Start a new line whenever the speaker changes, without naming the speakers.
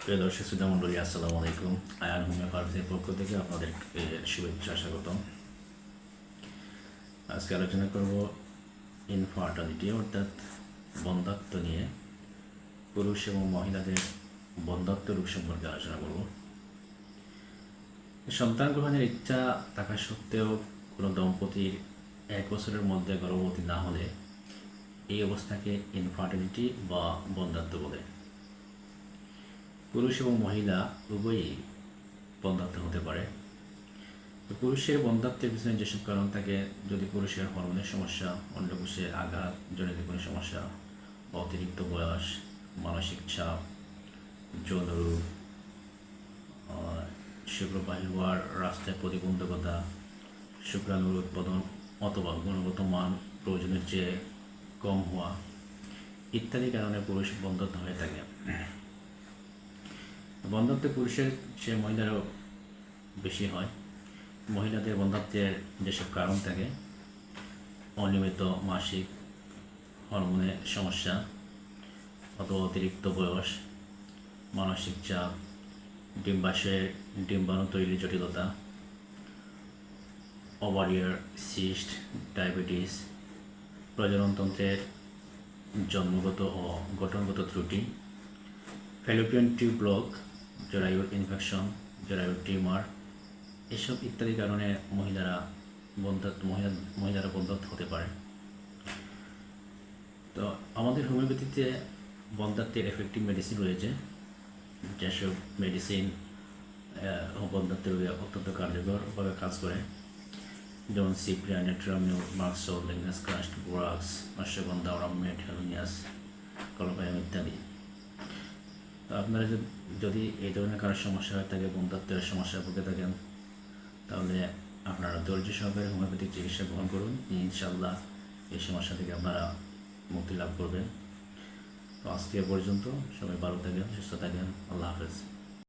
প্রিয় দর্শক শ্রোতা মণ্ডলী, আসসালামু আলাইকুম। আয়ান হোমিও ফার্মেসির পক্ষ থেকে আপনাদের শুভেচ্ছা স্বাগতম। আজকে আলোচনা করব ইনফার্টিলিটি অর্থাৎ বন্ধ্যাত্ব নিয়ে। পুরুষ এবং মহিলাদের বন্ধ্যাত্ব রোগ সম্পর্কে আলোচনা করব। সন্তান গ্রহণের ইচ্ছা থাকা সত্ত্বেও কোনো দম্পতির 1 বছরের মধ্যে গর্ভবতী না হলে এই অবস্থাকে ইনফার্টিলিটি বা বন্ধ্যাত্ব বলে। পুরুষ এবং মহিলা উভয়ই বন্ধ্যাত্ব হতে পারে। পুরুষের বন্ধ্যাত্বের পিছনে যেসব কারণ থাকে, যদি পুরুষের হরমোনের সমস্যা, অন্ডকোষে আঘাত জনিত কোনো সমস্যা, অতিরিক্ত বয়স, মানসিক চাপ, যৌন রোগ, শুক্রবাহী হওয়ার রাস্তায় প্রতিবন্ধকতা, শুক্রাণুর উৎপাদন অথবা গুণগত মান প্রয়োজনের চেয়ে কম হওয়া ইত্যাদি কারণে পুরুষ বন্ধ্যাত্ব হয়ে থাকে। বন্ধ্যাত্ব পুরুষের চেয়ে মহিলারও বেশি হয়। মহিলাদের বন্ধ্যাত্বের যেসব কারণ থাকে, অনিয়মিত মাসিক, হরমোনের সমস্যা অথবা অতিরিক্ত বয়স, মানসিক চাপ, ডিম্বাশয়ের ডিম্বাণু তৈরির জটিলতা, ওভারিয়ার সিস্ট, ডায়াবেটিস, প্রজননতন্ত্রের জন্মগত ও গঠনগত ত্রুটি, ফ্যালোপিয়ান টিউব ব্লক, জরায়ুর ইনফেকশন, জরায়ুর টিউমার, এসব ইত্যাদি কারণে মহিলারা বন্ধ্যাত্ব হতে পারে। তো আমাদের হোমিওপ্যাথিতে বন্ধ্যাত্বের এফেক্টিভ মেডিসিন রয়েছে, যেসব মেডিসিন বন্ধ্যাত্বের রোগে অত্যন্ত কার্যকরভাবে কাজ করে, যেমন সিপ্রিয়া, নেট্রামিউ, মার্কসল, লেগনাস কাস্ট, বোরাক্স, অশ্বগন্ধা, অরামেট, হেলোনিয়াস, কলোপায়াম ইত্যাদি। আপনারা যদি এই ধরনের কারোর সমস্যা হয়ে থাকে, বন্ধ্যাত্বের সমস্যা ভুগে থাকেন, তাহলে আপনারা ধৈর্য সহকারে হোমিওপ্যাথিক চিকিৎসা গ্রহণ করুন। ইনশাআল্লাহ এই সমস্যা থেকে আপনারা মুক্তি লাভ করবেন। তো আজকে পর্যন্ত সবাই ভালো থাকেন, সুস্থ থাকেন। আল্লাহ হাফেজ।